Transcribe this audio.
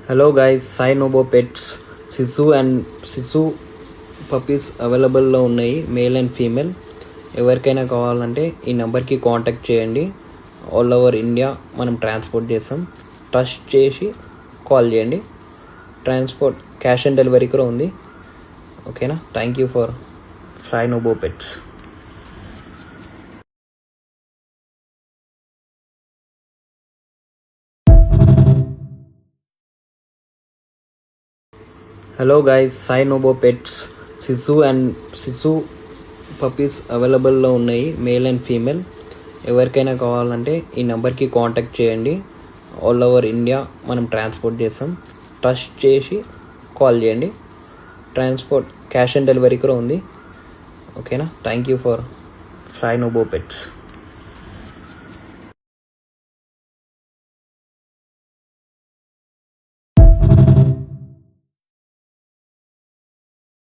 Hello guys, Sai Nobo Pets Shih and Shih puppies అవైలబుల్లో ఉన్నాయి, male and female. ఎవరికైనా కావాలంటే ఈ నెంబర్కి కాంటాక్ట్ చేయండి. ఆల్ ఓవర్ ఇండియా మనం ట్రాన్స్పోర్ట్ చేస్తాం. ట్రస్ట్ చేసి కాల్ చేయండి. ట్రాన్స్పోర్ట్ క్యాష్ ఆన్ డెలివరీ కూడా ఉంది. ఓకేనా? Thank you for Sai Nobo Pets. Hello guys, Sai Nobo pets and Shih puppies అవైలబుల్లో ఉన్నాయి, మేల్ అండ్ ఫీమేల్. ఎవరికైనా కావాలంటే ఈ నెంబర్కి కాంటాక్ట్ చేయండి. ఆల్ ఓవర్ ఇండియా మనం ట్రాన్స్పోర్ట్ చేస్తాం. ట్రస్ట్ చేసి కాల్ చేయండి. ట్రాన్స్పోర్ట్ క్యాష్ ఆన్ డెలివరీ కూడా ఉంది. ఓకేనా? Thank you for Sai Nobo Pets.